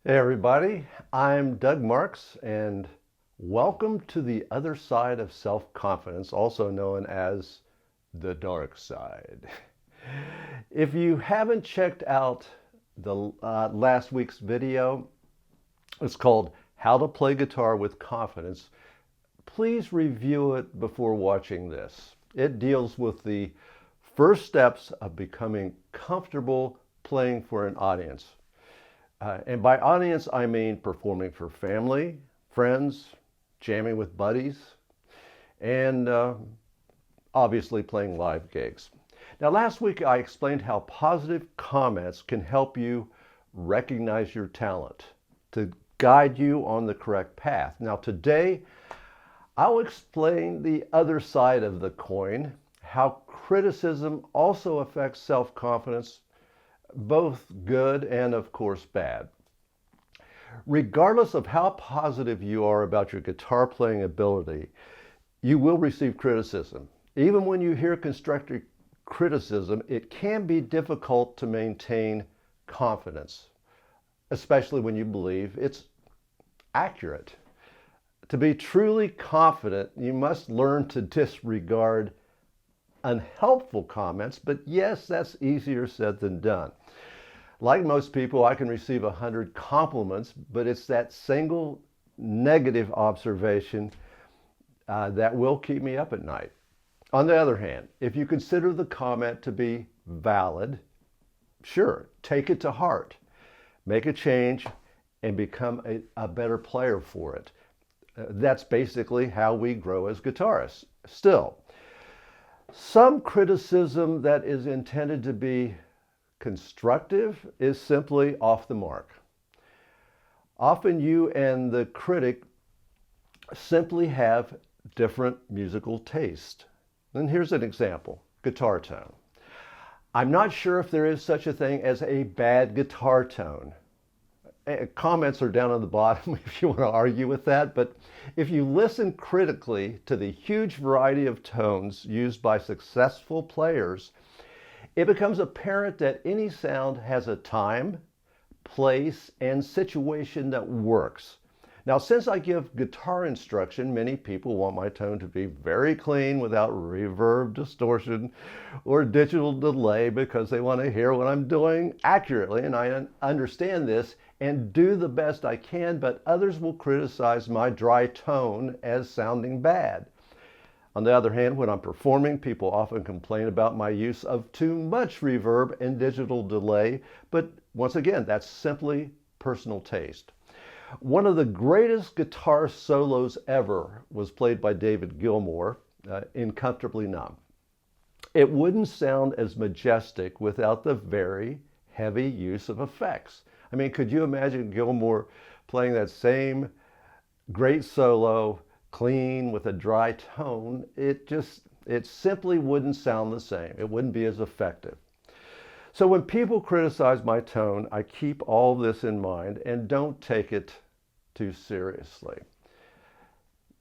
Hey everybody, I'm Doug Marks and welcome to the other side of self-confidence, also known as the dark side. If you haven't checked out the last week's video, it's called How to Play Guitar with Confidence. Please review it before watching this. It deals with the first steps of becoming comfortable playing for an audience. And by audience, I mean performing for family, friends, jamming with buddies, and obviously playing live gigs. Now, last week I explained how positive comments can help you recognize your talent to guide you on the correct path. Now, today I'll explain the other side of the coin, how criticism also affects self-confidence, both good and, of course, bad. Regardless of how positive you are about your guitar playing ability, you will receive criticism. Even when you hear constructive criticism, it can be difficult to maintain confidence, especially when you believe it's accurate. To be truly confident, you must learn to disregard unhelpful comments, but yes, that's easier said than done. Like most people, I can receive 100 compliments, but it's that single negative observation that will keep me up at night. On the other hand, if you consider the comment to be valid, sure, take it to heart, make a change, and become a better player for it. That's basically how we grow as guitarists. Still, some criticism that is intended to be constructive is simply off the mark. Often you and the critic simply have different musical taste. And here's an example: guitar tone. I'm not sure if there is such a thing as a bad guitar tone. Comments are down on the bottom if you want to argue with that, but if you listen critically to the huge variety of tones used by successful players, it becomes apparent that any sound has a time, place, and situation that works. Now, since I give guitar instruction, many people want my tone to be very clean without reverb, distortion, or digital delay because they want to hear what I'm doing accurately, and I understand this and do the best I can, but others will criticize my dry tone as sounding bad. On the other hand, when I'm performing, people often complain about my use of too much reverb and digital delay, but once again, that's simply personal taste. One of the greatest guitar solos ever was played by David Gilmour in Comfortably Numb. It wouldn't sound as majestic without the very heavy use of effects. I mean, could you imagine Gilmour playing that same great solo clean with a dry tone? It simply wouldn't sound the same. It wouldn't be as effective. So when people criticize my tone, I keep all this in mind and don't take it too seriously.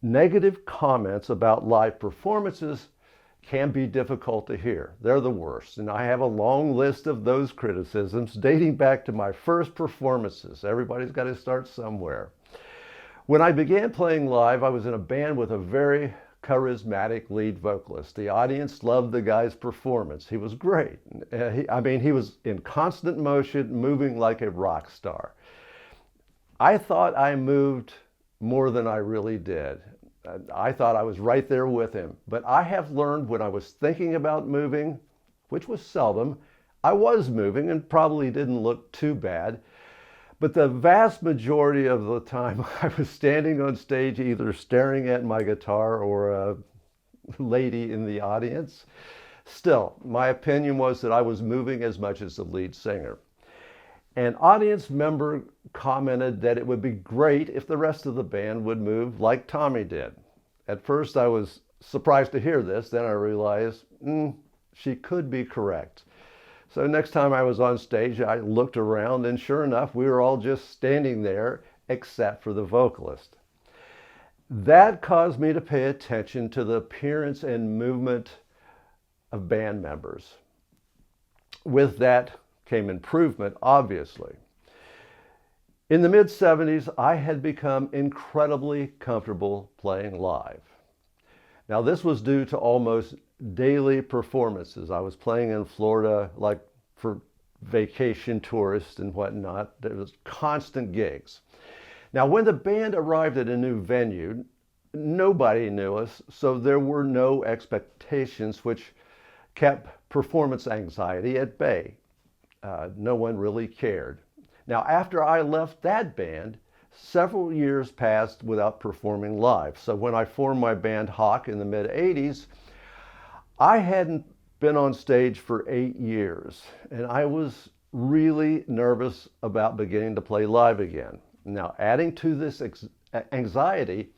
Negative comments about live performances can be difficult to hear. They're the worst. And I have a long list of those criticisms dating back to my first performances. Everybody's got to start somewhere. When I began playing live, I was in a band with a very charismatic lead vocalist. The audience loved the guy's performance. He was great. He was in constant motion, moving like a rock star. I thought I moved more than I really did. I thought I was right there with him. But I have learned when I was thinking about moving, which was seldom, I was moving and probably didn't look too bad. But the vast majority of the time I was standing on stage either staring at my guitar or a lady in the audience. Still, my opinion was that I was moving as much as the lead singer. An audience member commented that it would be great if the rest of the band would move like Tommy did. At first I was surprised to hear this, then I realized she could be correct. So next time I was on stage, I looked around and sure enough, we were all just standing there except for the vocalist. That caused me to pay attention to the appearance and movement of band members. With that came improvement, obviously. In the mid-70s, I had become incredibly comfortable playing live. Now, this was due to almost daily performances. I was playing in Florida, like for vacation tourists and whatnot. There was constant gigs. Now, when the band arrived at a new venue, nobody knew us, so there were no expectations, which kept performance anxiety at bay. No one really cared. Now, after I left that band, several years passed without performing live. So when I formed my band Hawk in the mid-80s, I hadn't been on stage for 8 years, and I was really nervous about beginning to play live again. Now, adding to this anxiety,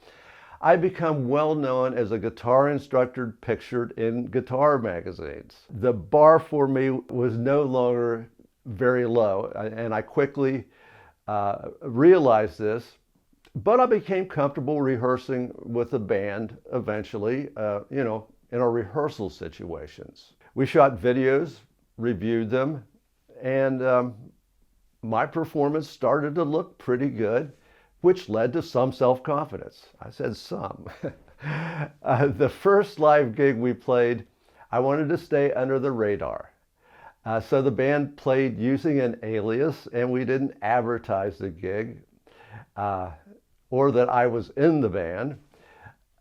I become well known as a guitar instructor pictured in guitar magazines. The bar for me was no longer very low, and I quickly realized this, but I became comfortable rehearsing with the band eventually, in our rehearsal situations. We shot videos, reviewed them, and my performance started to look pretty good, which led to some self-confidence. I said some. The first live gig we played, I wanted to stay under the radar. So the band played using an alias, and we didn't advertise the gig or that I was in the band.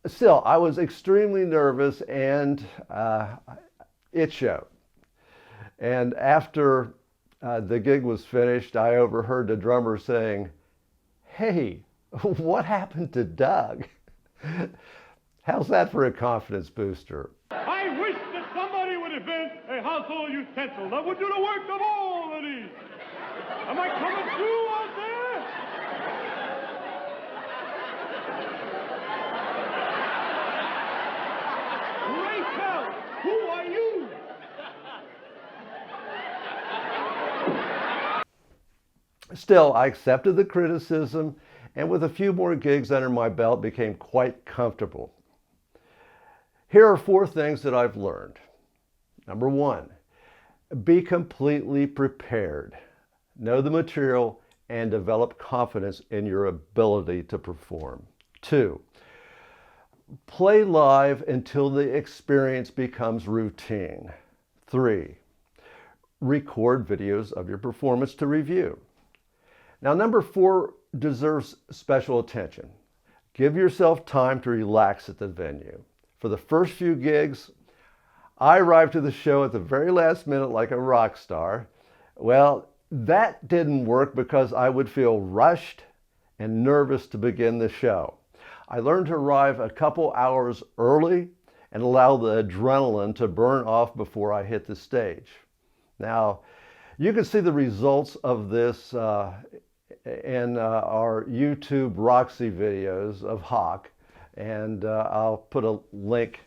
Still, I was extremely nervous, and it showed. And after the gig was finished, I overheard the drummer saying, "Hey, what happened to Doug?" How's that for a confidence booster? I wish that somebody would invent a household utensil that would do the work of all of these. Am I coming through out there? Rachel, who are you? Still, I accepted the criticism, and with a few more gigs under my belt, became quite comfortable. Here are 4 things that I've learned. Number 1, be completely prepared. Know the material and develop confidence in your ability to perform. 2, play live until the experience becomes routine. 3, record videos of your performance to review. Now, number 4 deserves special attention. Give yourself time to relax at the venue. For the first few gigs, I arrived to the show at the very last minute like a rock star. Well, that didn't work because I would feel rushed and nervous to begin the show. I learned to arrive a couple hours early and allow the adrenaline to burn off before I hit the stage. Now, you can see the results of this in our YouTube Roxy videos of Hawk, and I'll put a link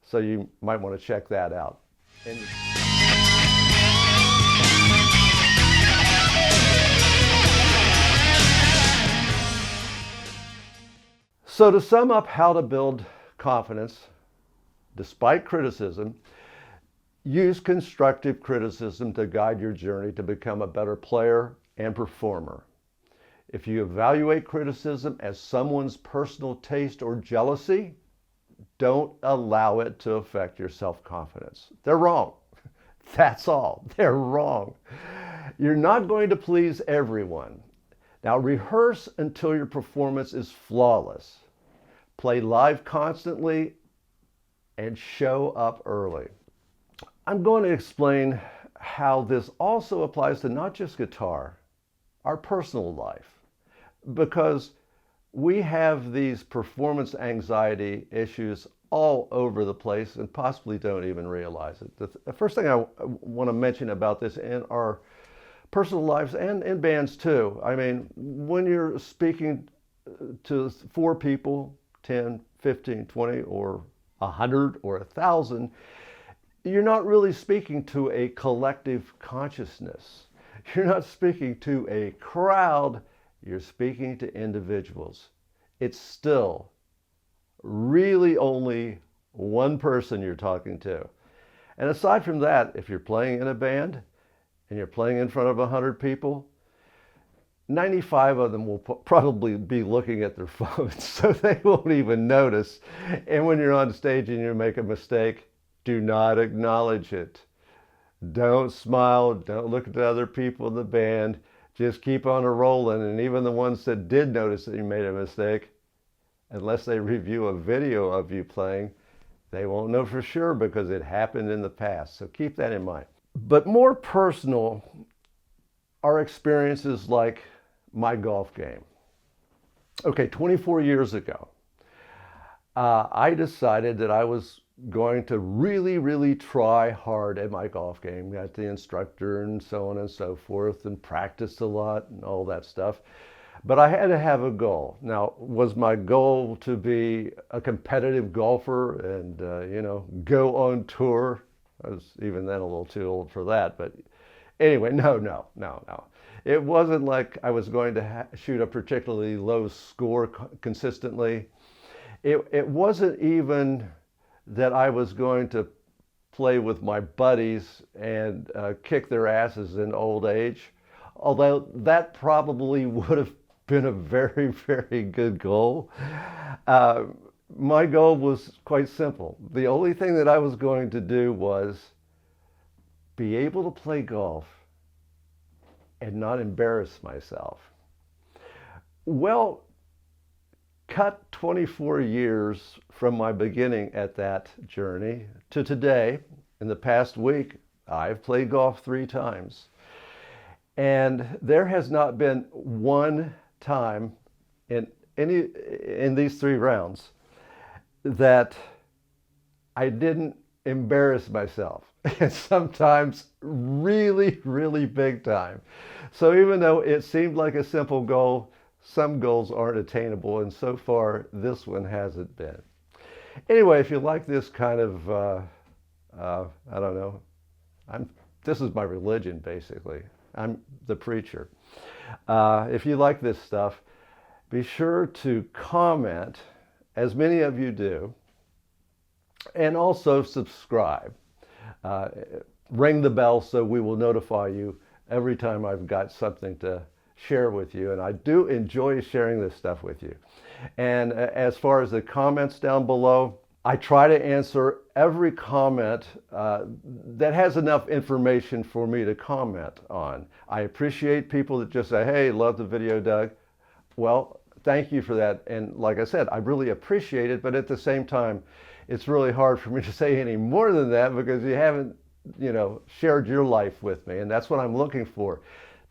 so you might want to check that out. So to sum up how to build confidence despite criticism, use constructive criticism to guide your journey to become a better player and performer. If you evaluate criticism as someone's personal taste or jealousy, don't allow it to affect your self-confidence. They're wrong. That's all. They're wrong. You're not going to please everyone. Now, rehearse until your performance is flawless. Play live constantly and show up early. I'm going to explain how this also applies to not just guitar, our personal life, because we have these performance anxiety issues all over the place and possibly don't even realize it. The first thing I want to mention about this in our personal lives and in bands too. I mean, when you're speaking to 4 people, 10, 15, 20, or 100 or 1,000, you're not really speaking to a collective consciousness. You're not speaking to a crowd. You're speaking to individuals. It's still really only one person you're talking to. And aside from that, if you're playing in a band and you're playing in front of 100 people, 95 of them will probably be looking at their phones, so they won't even notice. And when you're on stage and you make a mistake, do not acknowledge it. Don't smile, don't look at the other people in the band. Just keep on a rolling. And even the ones that did notice that you made a mistake, unless they review a video of you playing, they won't know for sure because it happened in the past. So keep that in mind. But more personal are experiences like my golf game. Okay, 24 years ago, I decided that I was going to really try hard at my golf game. Got the instructor and so on and so forth, and practiced a lot and all that stuff. But I had to have a goal. Now, was my goal to be a competitive golfer and, go on tour? I was even then a little too old for that. But anyway, no. It wasn't like I was going to shoot a particularly low score consistently. It wasn't even that I was going to play with my buddies and kick their asses in old age, although that probably would have been a very good goal. My goal was quite simple. The only thing that I was going to do was be able to play golf and not embarrass myself. Well, cut 24 years from my beginning at that journey to today. In the past week, I've played golf 3 times. And there has not been one time in these 3 rounds that I didn't embarrass myself. And sometimes really big time. So even though it seemed like a simple goal, some goals aren't attainable, and so far this one hasn't been. Anyway, if you like this kind of, I don't know, this is my religion basically. I'm the preacher. If you like this stuff, be sure to comment, as many of you do, and also subscribe. Ring the bell so we will notify you every time I've got something to share with you. And I do enjoy sharing this stuff with you. And as far as the comments down below, I try to answer every comment that has enough information for me to comment on. I appreciate people that just say, hey, love the video, Doug. Well, thank you for that. And like I said, I really appreciate it, but at the same time, it's really hard for me to say any more than that because you haven't, shared your life with me. And that's what I'm looking for.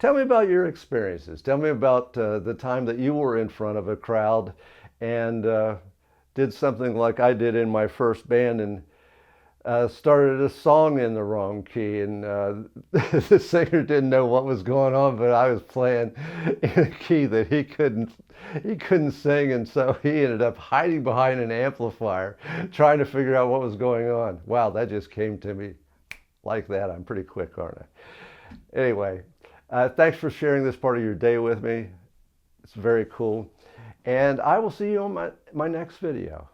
Tell me about your experiences. Tell me about the time that you were in front of a crowd and did something like I did in my first band and started a song in the wrong key, and the singer didn't know what was going on, but I was playing in a key that he couldn't sing, and so he ended up hiding behind an amplifier trying to figure out what was going on. Wow, that just came to me like that. I'm pretty quick, aren't I? Anyway, thanks for sharing this part of your day with me. It's very cool. And I will see you on my next video.